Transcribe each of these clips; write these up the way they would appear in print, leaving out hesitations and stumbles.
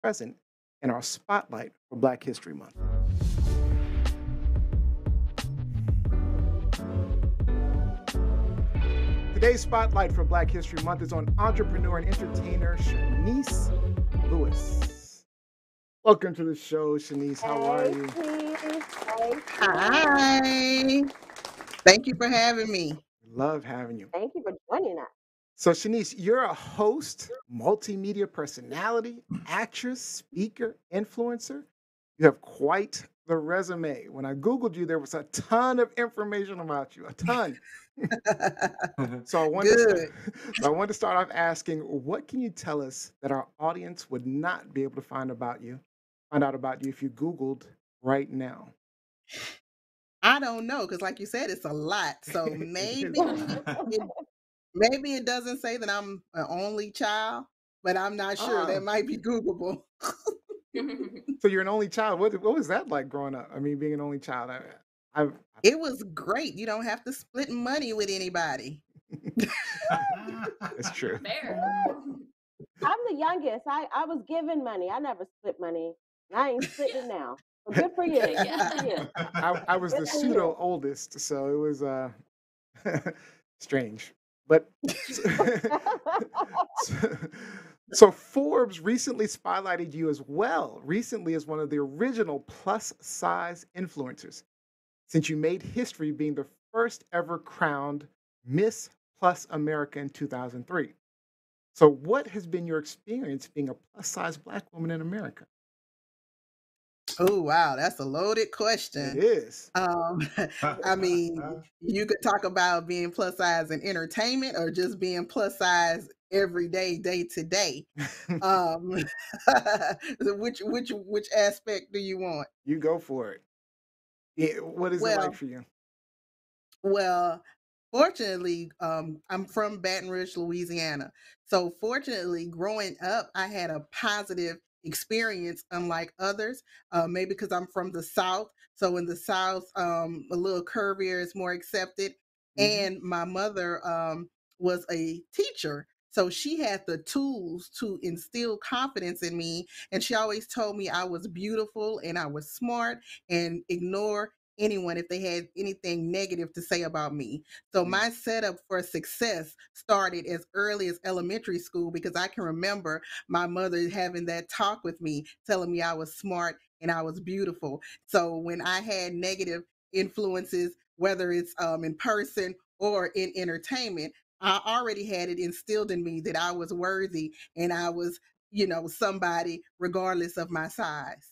present in our spotlight for Black History Month. Today's spotlight for Black History Month is on entrepreneur and entertainer Chenese Lewis. Welcome to the show, Chenese. How are Hey, you? Steve. Hey, Tina. Hi. Thank you for having me. Love having you. Thank you for joining us. So, Shanice, you're a host, multimedia personality, actress, speaker, influencer. You have quite the resume. When I Googled you, there was a ton of information about you, a ton. So I wanted to start, Good. so I wanted to start off asking, what can you tell us that our audience would not be able to find out about you if you Googled right now? I don't know because, like you said, it's a lot. So It is maybe a lot. it maybe it doesn't say that I'm an only child, but I'm not sure. Ah, That might be Googleable. so you're an only child. What was that like growing up? I mean, being an only child. I It was great. You don't have to split money with anybody. It's true. Fair. I'm the youngest. I was given money. I never split money. And I ain't splitting it now. So good for you. Good for Yeah. you. I was Good the for pseudo you. oldest, so it was strange. But so, so Forbes recently spotlighted you as well, recently as one of the original plus size influencers, since you made history being the first ever crowned Miss Plus America in 2003. So, what has been your experience being a plus size Black woman in America? Oh, wow, that's a loaded It question. is. Um, I mean, you could talk about being plus size in entertainment or just being plus size every day, day to day. Um, which aspect do you want? You go for it. Yeah, what is it like Well, for you? well, fortunately, I'm from Baton Rouge, Louisiana. So fortunately, growing up, I had a positive experience, unlike others. Maybe because I'm from the South. So in the South, a little curvier is more accepted. Hmm. And my mother was a teacher. So she had the tools to instill confidence in me. And she always told me I was beautiful and I was smart and ignore anyone if they had anything negative to say about me. So Mm. my setup for success started as early as elementary school because I can remember my mother having that talk with me, telling me I was smart and I was beautiful. So when I had negative influences, whether it's in person or in entertainment, I already had it instilled in me that I was worthy and I was, somebody regardless of my size.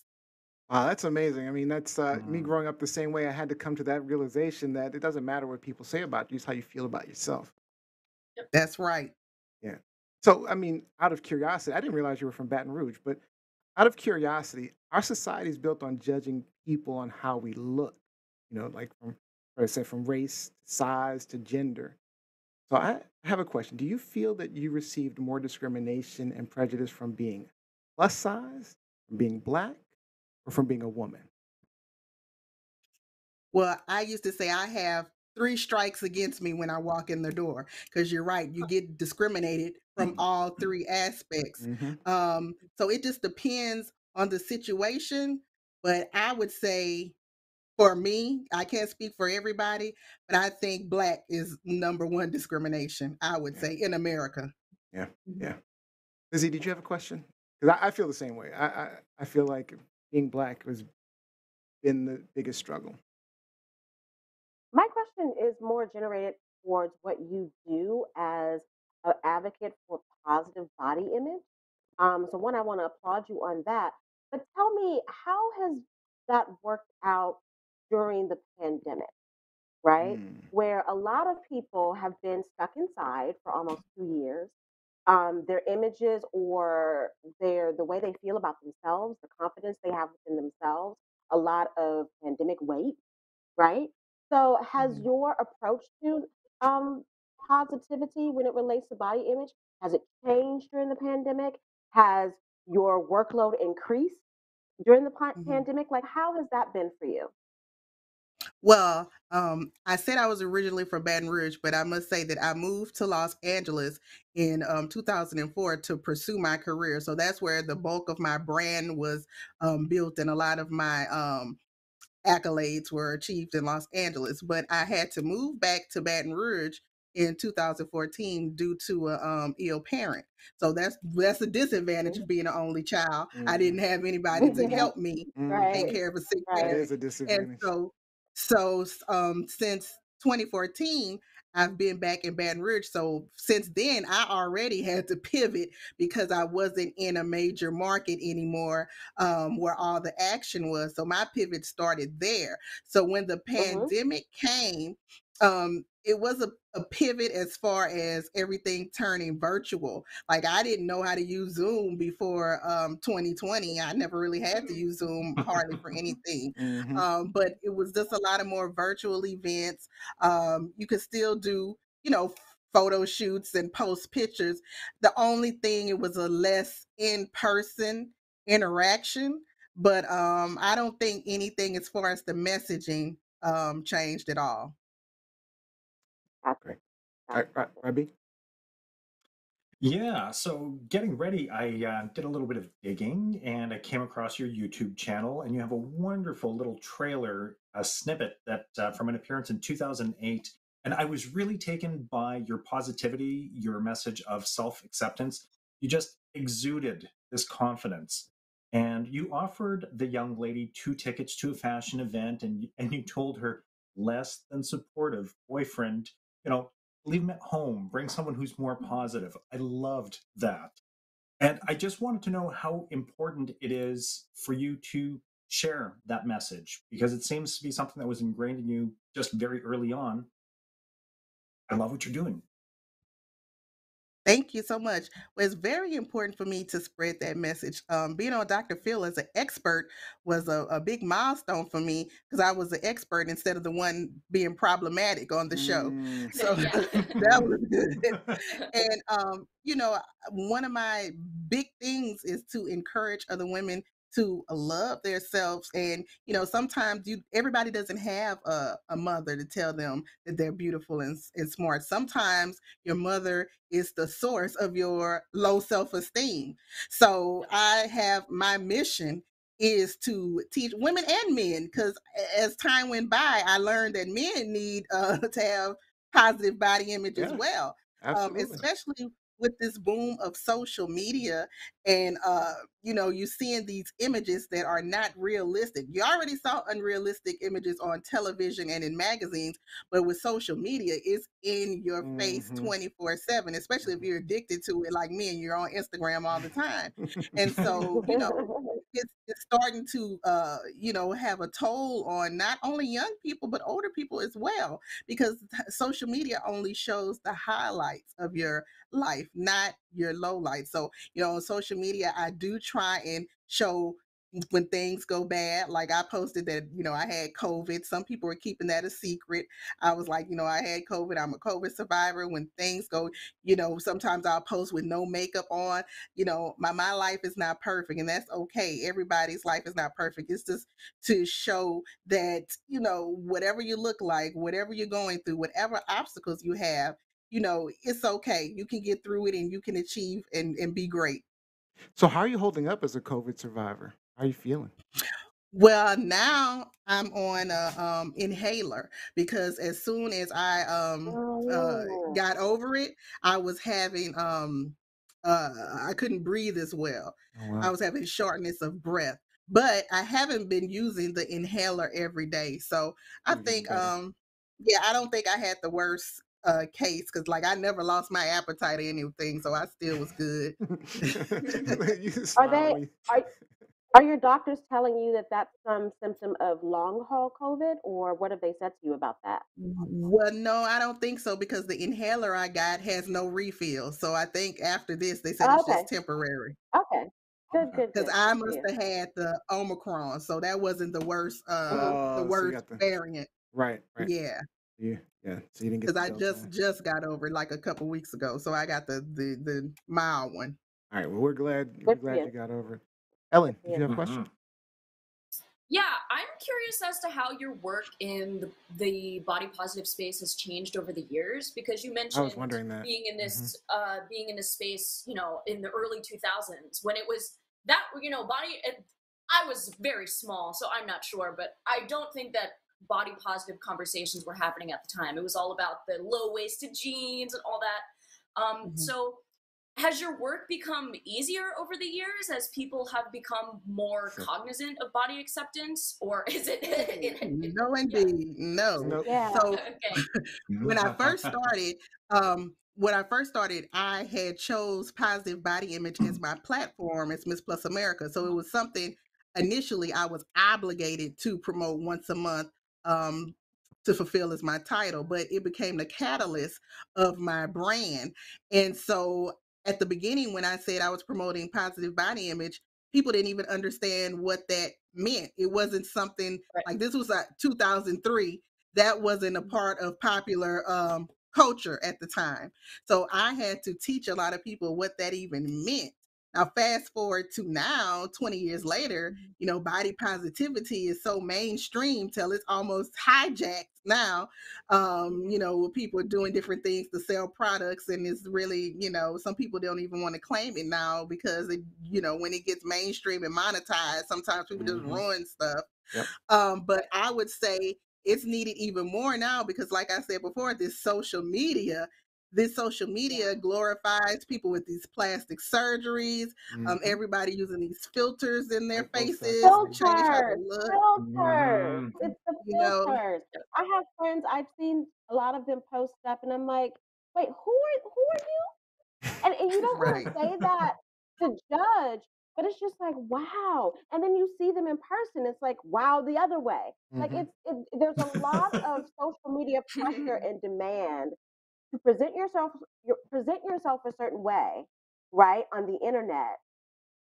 Wow, that's amazing. I mean, that's me Mhm. growing up the same way. I had to come to that realization that it doesn't matter what people say about you, it's how you feel about yourself. Yep. That's right. Yeah. So, I mean, out of curiosity, I didn't realize you were from Baton Rouge, but out of curiosity, our society is built on judging people on how we look, like let's say, from race, size to gender. So, I have a question. Do you feel that you received more discrimination and prejudice from being plus size, from being Black, or from being a woman? Well, I used to say I have three strikes against me when I walk in the door because you're right, you get discriminated from all three aspects. Hmm. So it just depends on the situation. But I would say for me, I can't speak for everybody, but I think Black is number one discrimination, I would Yeah, say, in America. yeah, Mhm. yeah. Lizzie, did you have a question? Because I feel the same way. I feel like being Black has been the biggest struggle. My question is more generated towards what you do as an advocate for positive body image. So one, I want to applaud you on that. But tell me, how has that worked out during the pandemic? Right? Mm, Where a lot of people have been stuck inside for almost 2 years. Their images or the way they feel about themselves, the confidence they have within themselves, a lot of pandemic weight, right? So has Mhm. your approach to um, positivity when it relates to body image, has it changed during the pandemic? Has your workload increased during the Mhm. pandemic? Like, how has that been for you? Well, I said I was originally from Baton Rouge, but I must say that I moved to Los Angeles in 2004 to pursue my career. So that's where the bulk of my brand was built, and a lot of my accolades were achieved in Los Angeles. But I had to move back to Baton Rouge in 2014 due to a ill parent. So that's a disadvantage Mhm. of being an only child. I didn't Mhm. have anybody to Mhm. help me take Mhm. Right, care of a sick That right. parent. is a And disadvantage. since 2014, I've been back in Baton Rouge. So since then, I already had to pivot because I wasn't in a major market anymore, where all the action was. So my pivot started there. So when the Mhm. pandemic came, it was a pivot as far as everything turning virtual. Like I didn't know how to use Zoom before 2020. I never really had to use Zoom hardly for anything. Mhm. But it was just a lot of more virtual events. You could still do, photo shoots and post pictures. The only thing, it was a less in person interaction, but I don't think anything as far as the messaging changed at all. Gotcha, Great. gotcha, gotcha. Rabi? Yeah, so getting ready, I did a little bit of digging and I came across your YouTube channel, and you have a wonderful little trailer, a snippet that from an appearance in 2008. And I was really taken by your positivity, your message of self acceptance. You just exuded this confidence. And you offered the young lady two tickets to a fashion event, and you told her less than supportive boyfriend, you know, leave them at home, bring someone who's more positive. I loved that. And I just wanted to know how important it is for you to share that message, because it seems to be something that was ingrained in you just very early on. I love what you're doing. Thank you so much. Well, it's very important for me to spread that message. Being on Dr. Phil as an expert was a big milestone for me because I was an expert instead of the one being problematic on the show. Mm. So Yeah. that was good. And one of my big things is to encourage other women to love themselves. And sometimes you everybody doesn't have a mother to tell them that they're beautiful and smart. Sometimes your mother is the source of your low self-esteem. So Yep. I have my mission is to teach women and men, because as time went by, I learned that men need to have positive body image as Yeah, well, absolutely. especially with this boom of social media. And you seeing these images that are not realistic. You already saw unrealistic images on television and in magazines, but with social media, it's in your face Mhm. 24/7, especially if Mhm. you're addicted to it like me and you're on Instagram all the time. And so it's starting to have a toll on not only young people but older people as well, because social media only shows the highlights of your life, not your low lights. So on social media, I do try and show when things go bad. Like I posted that I had COVID. Some people are keeping that a secret. I was like, I had COVID. I'm a COVID survivor. When things go, sometimes I'll post with no makeup on. My life is not perfect, and that's okay. Everybody's life is not perfect. It's just to show that whatever you look like, whatever you're going through, whatever obstacles you have, it's okay. You can get through it, and you can achieve and be great. So how are you holding up as a COVID survivor? How are you feeling? Well, now I'm on a inhaler because as soon as I Oh, got over it, I was having I couldn't breathe as well. Oh, I wow. was having shortness of breath. But I haven't been using the inhaler every day. So I You're getting think better. yeah, I don't think I had the worst case, because like I never lost my appetite or anything, so I still was good. You are smile they when you are your doctors telling you that that's some symptom of long haul COVID, or what have they said to you about that? Well, no, I don't think so, because the inhaler I got has no refill. So I think after this, they said it's Okay, just temporary. okay, good, Okay. good, Because good, I good for must you. have had the Omicron, so that wasn't Hmm. the Oh, so you worst got the variant. right, right. Yeah, Yeah, yeah. So you didn't get because the I Delta one. just got over it like a couple weeks ago, so I got the mild one. All right. Well, we're Good for glad you. you got over it. Good Ellen, for did you. you have a question? Mhm. Yeah, I'm curious as to how your work in the body positive space has changed over the years because you I was mentioned wondering that. Hmm. being in this space, in the early 2000s when it was that body I was very small, so I'm not sure, but I don't think that body positive conversations were happening at the time. It was all about the low-waisted jeans and all that. Mhm. So has your work become easier over the years as people have become more So, cognizant of body acceptance, or is it, Mhm. No, yeah. indeed, no. nope. Yeah. So Okay. when I first started, I had chose positive body image as my platform as Miss Plus America. So it was something initially I was obligated to promote once a month um, to fulfill as my title, but it became the catalyst of my brand. And so at the beginning, when I said I was promoting positive body image, people didn't even understand what that meant. It wasn't something Right. like this was 2003. That wasn't a part of popular culture at the time. So I had to teach a lot of people what that even meant. Now, fast forward to now, 20 years later, body positivity is so mainstream till it's almost hijacked now. With people doing different things to sell products, and it's really, some people don't even want to claim it now because when it gets mainstream and monetized, sometimes people just Hmm. ruin stuff. Yep. But I would say it's needed even more now because, like I said before, this social Yeah. media glorifies people with these plastic surgeries. Hmm. Everybody using these filters in their Like Botox. faces to Hmm. change how they Filters, look. filters. Mhm. It's the You know, filters. I have friends. I've seen a lot of them post up, and I'm like, wait, who are you? And you don't want right? to say that to judge, but it's just like wow. And then you see them in person, it's like wow the other way. Like Hmm. there's a lot of social media pressure and demand to present yourself a certain way, right, on the internet,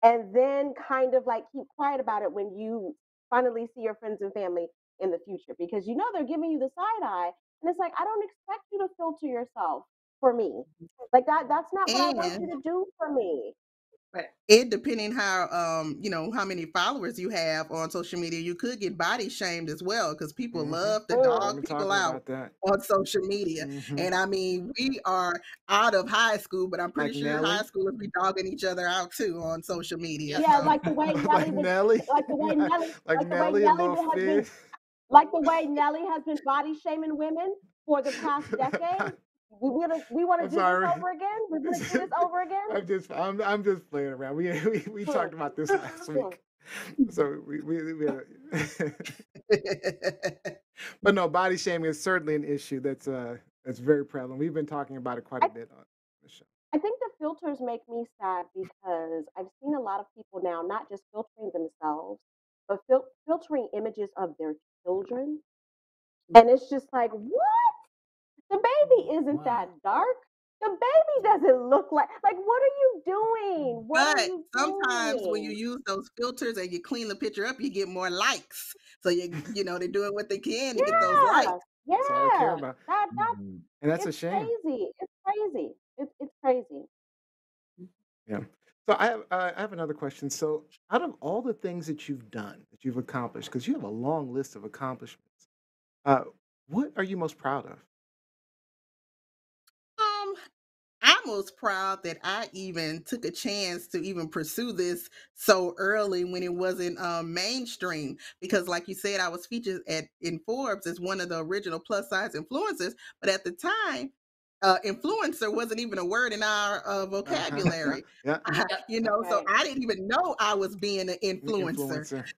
and then kind of like keep quiet about it when you finally see your friends and family in the future because they're giving you the side eye, and it's like I don't expect you to filter yourself for me. Like that's not what I want you And to do for me. Right. it depending how how many followers you have on social media, you could get body shamed as well because people Hmm. love to We've Mm. dog been people talking out about that. on social media. Hmm. And I mean, we are out of high school, but I'm pretty Like sure high Nelly. schoolers be dogging each other out too on social media. Yes. Yeah, So like the way Like Nelly was, Nelly. like the way Nelly, Like like the way Nelly and Nelly Lil has been, Fizz. like the way Nelly has been body shaming women for the past decade. We want to I'm do this sorry. over again. We want to do this over again. I'm just playing around. We talked about this last week, so we had but no, body shaming is certainly an issue that's very prevalent. We've been talking about it quite a I bit on the show. I think the filters make me sad because I've seen a lot of people now not just filtering themselves, but filtering images of their children, and it's just like what? The baby isn't Wow. that dark. The baby doesn't look like what are you doing? What are but you sometimes when you doing? use those filters and you clean the picture up, you get more likes. So they're doing what they can to get those likes. Yeah, That's all they care yeah. about, That's Mhm. and that's a it's shame. crazy. It's crazy. It's crazy. Yeah. So I have another question. So out of all the things that you've done, that you've accomplished, because you have a long list of accomplishments, uh, what are you most proud of? Um, I'm most proud that I even took a chance to even pursue this so early when it wasn't mainstream. Because, like you said, I was featured in Forbes as one of the original plus size influencers. But at the time, influencer wasn't even a word in our Uh-huh. Yeah. vocabulary. Yeah. Yep. So Right. I didn't even know I was being an influencer. Influencer.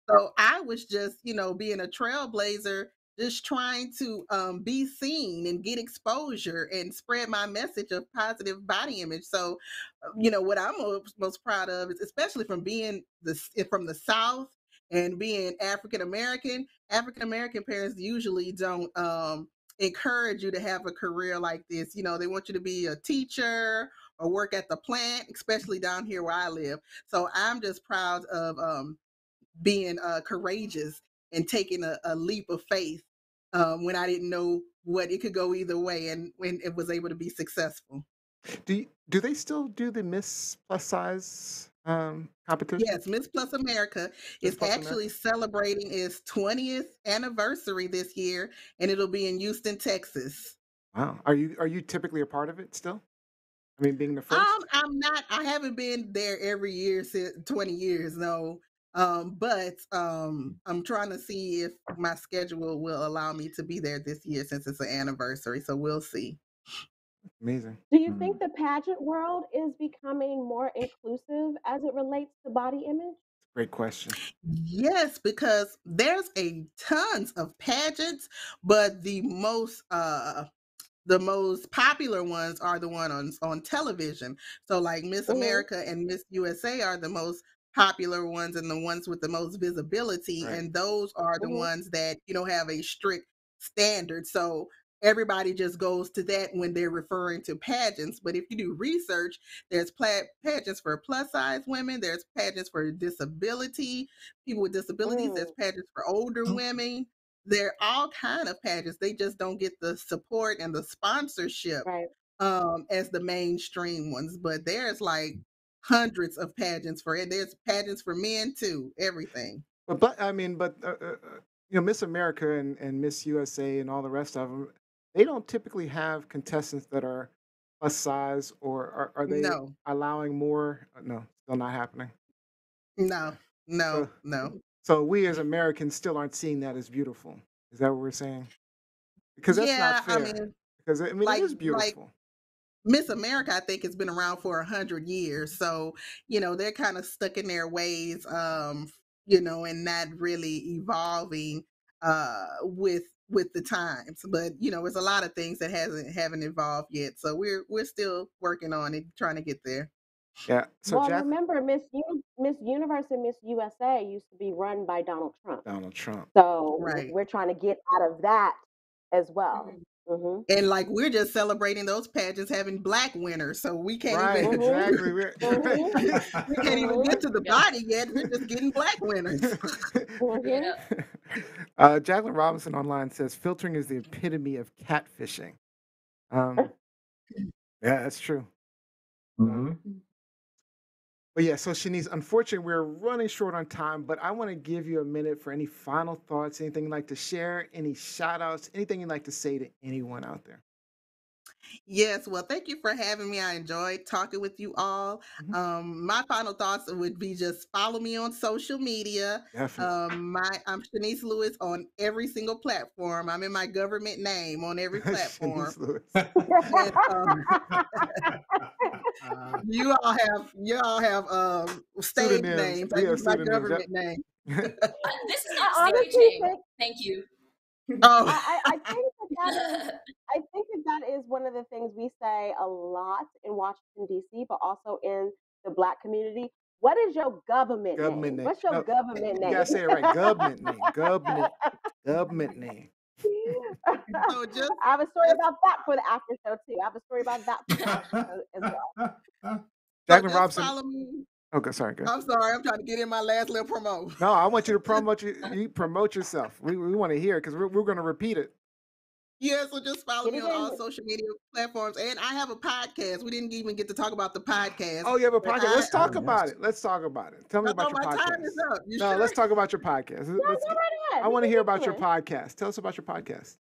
So I was just, being a trailblazer, just trying to be seen and get exposure and spread my message of positive body image. So, what I'm most proud of is, especially from being from the South and being African American. African American parents usually don't encourage you to have a career like this. They want you to be a teacher or work at the plant, especially down here where I live. So I'm just proud of being courageous and taking a leap of faith when I didn't know what it could go either way, and when it was able to be successful. Do they still do the Miss Plus Size competition? Yes, Miss Plus America Miss is Plus actually America? celebrating its 20th anniversary this year, and it'll be in Houston, Texas. Wow. Are you typically a part of it still? I mean, being the first? I'm not. I haven't been there every year since 20 years, no. But I'm trying to see if my schedule will allow me to be there this year since it's an anniversary. So we'll see. Amazing. Do you Mm. think the pageant world is becoming more inclusive as it relates to body image? Great question. Yes, because there's a tons of pageants, but the most popular ones are the one on television. So like Miss Hmm. America and Miss USA are the most popular ones and the ones with the most visibility. Right. And those are the Hmm. ones that, have a strict standard. So everybody just goes to that when they're referring to pageants. But if you do research, there's pageants for plus size women, there's pageants for disability, people with disabilities, there's Mm, pageants for older women. They're all kind of pageants. They just don't get the support and the sponsorship right. as the mainstream ones. But there's like hundreds of pageants for it. There's pageants for men too. Everything. But I mean, Miss America and Miss USA and all the rest of them, they don't typically have contestants that are plus size, or are they No, allowing more? No, still not happening. no, So, no, no. so we as Americans still aren't seeing that as beautiful. Is that what we're saying? Because that's not Yeah, I fair. mean, Because I mean, it is like beautiful. Miss America, I think, has been around for 100 years. So, they're kind of stuck in their ways, and not really evolving with the times. But, there's a lot of things that haven't evolved yet. So we're still working on it, trying to get there. Yeah. So Well, Jack, remember, Miss Universe and Miss USA used to be run by Donald Trump. Donald Trump. So Right. we're trying to get out of that as well. Mhm. Hmm. And like we're just celebrating those pageants having black winners. So we can't even Right. Hmm. Exactly. We're Hmm. we can't even Hmm. get to the Yeah. body yet. We're just getting black winners. Hmm. Yeah. Jacqueline Robinson online says filtering is the epitome of catfishing. Um, yeah, that's true. Um, Mhm. but yeah, so Shanice, unfortunately, we're running short on time, but I want to give you a minute for any final thoughts, anything you'd like to share, any shout outs, anything you'd like to say to anyone out there. Yes, well, thank you for having me. I enjoyed talking with you all. Mhm. My final thoughts would be just follow me on social media. Definitely. I'm Shanice Lewis on every single platform. I'm in my government name on every platform. Shanice Lewis. And you all have stage Pseudonyms. names. I We have use my pseudonyms. government name. This is I not a stage honestly name. think Thank you. Oh, I think I think that is one of the things we say a lot in Washington D.C., but also in the Black community. What is your government Government name? name. What's your No, government you gotta name? say it right. Government name. Government name. so I have a story just about that for the after show too. I have a story about that for the after show as well. so Jacqueline just Robinson. follow me. Okay, sorry, go. I'm sorry, I'm trying to get in my last little promo. No, I want you to promote you promote yourself. We want to hear it because we're going to repeat it. Yeah, so just follow Get me it on all in. social media platforms. And I have a podcast. We didn't even get to talk about the podcast, Oh, you have a but podcast. Let's Oh, talk yes. about it. Let's talk about it. Tell me I about thought your my time podcast. is up. You No, sure? let's talk about your podcast. No, Let's go get, right ahead. I We want to can hear get about to your it. podcast. Tell us about your podcast.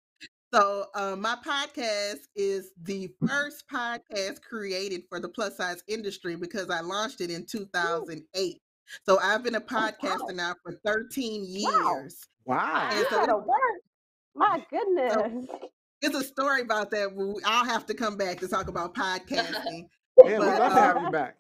So, my podcast is the first podcast created for the plus size industry because I launched it in Mm. 2008. So, I've been a Oh podcaster wow. now for 13 Wow. years. Wow. And You so, better work. My so goodness. it's a story about that. I'll have to come back to talk about podcasting. Yeah, we'd But love to have you back.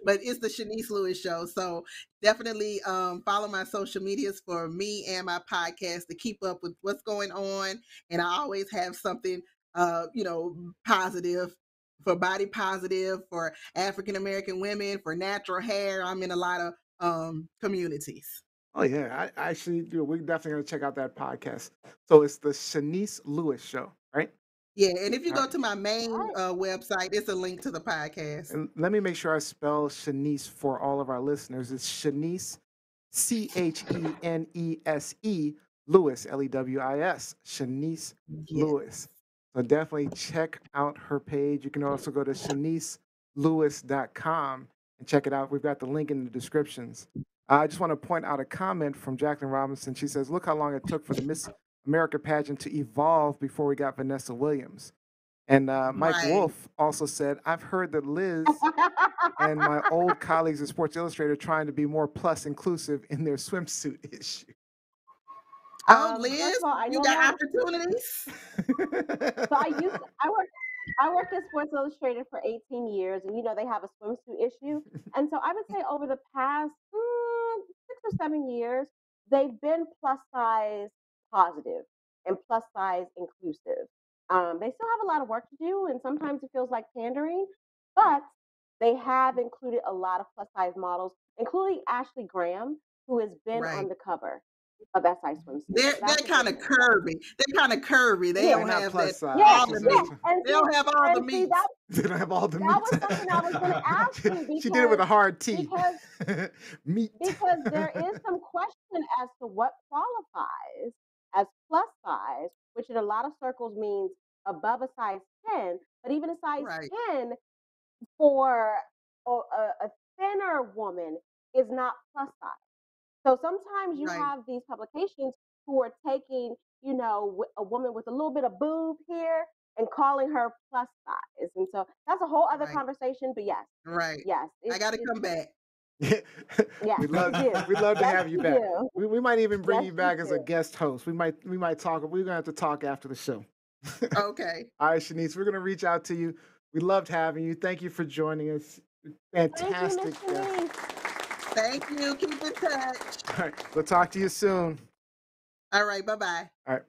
but it's the Shanice Lewis Show. So definitely follow my social medias for me and my podcast to keep up with what's going on. And I always have something, positive for body positive, for African American women, for natural hair. I'm in a lot of communities. Oh yeah, I actually do. We're definitely going to check out that podcast. So it's the Shanice Lewis Show, right? Yeah, and if you All go right. to my main Right. website, it's a link to the podcast. And let me make sure I spell Shanice for all of our listeners. It's Shanice, Chenese, Lewis, Lewis. Shanice Yeah. Lewis. So definitely check out her page. You can also go to shanicelewis.com and check it out. We've got the link in the descriptions. I just want to point out a comment from Jacqueline Robinson. She says, "Look how long it took for the Miss America pageant to evolve before we got Vanessa Williams." And Mike Right. Wolf also said, "I've heard that Liz and my old colleagues at Sports Illustrated are trying to be more plus inclusive in their swimsuit issue." Oh, First Liz, of all, I you know got more. opportunities? So I worked at Sports Illustrated for 18 years, and they have a swimsuit issue. And so I would say over the past 6 or 7 years, they've been plus size positive and plus size inclusive. They still have a lot of work to do, and sometimes it feels like pandering, but they have included a lot of plus size models, including Ashley Graham, who has been Right. on the cover of SI Swimsuit. They're So they're that's a kind good of thing. curvy. They're kind of curvy. They Yeah, They're don't not have that plus yeah, size. all She's the not. yeah. meat. And They see, don't have all the and see meats. that They don't have all the that meat. was something I was going to ask you She did it with a hard T. because Meat. because there is some question as to what qualifies as plus size, which in a lot of circles means above a size 10, but even a size Right. 10 for a thinner woman is not plus size. So sometimes you Right. have these publications who are taking, a woman with a little bit of boob here and calling her plus size. And so that's a whole other Right. conversation. But yes, Right. yes, I got to it's come back. yes, we'd you love do. we'd love to Yes, have you you back. do. We might even bring Yes, you you back as a do. guest host. We might talk. We're gonna have to talk after the show. Okay. All right, Shanice, we're gonna reach out to you. We loved having you. Thank you for joining us. Thank you, Miss Fantastic guest. Shanice. Thank you. Keep in touch. All right, we'll talk to you soon. All right. Bye-bye. All right.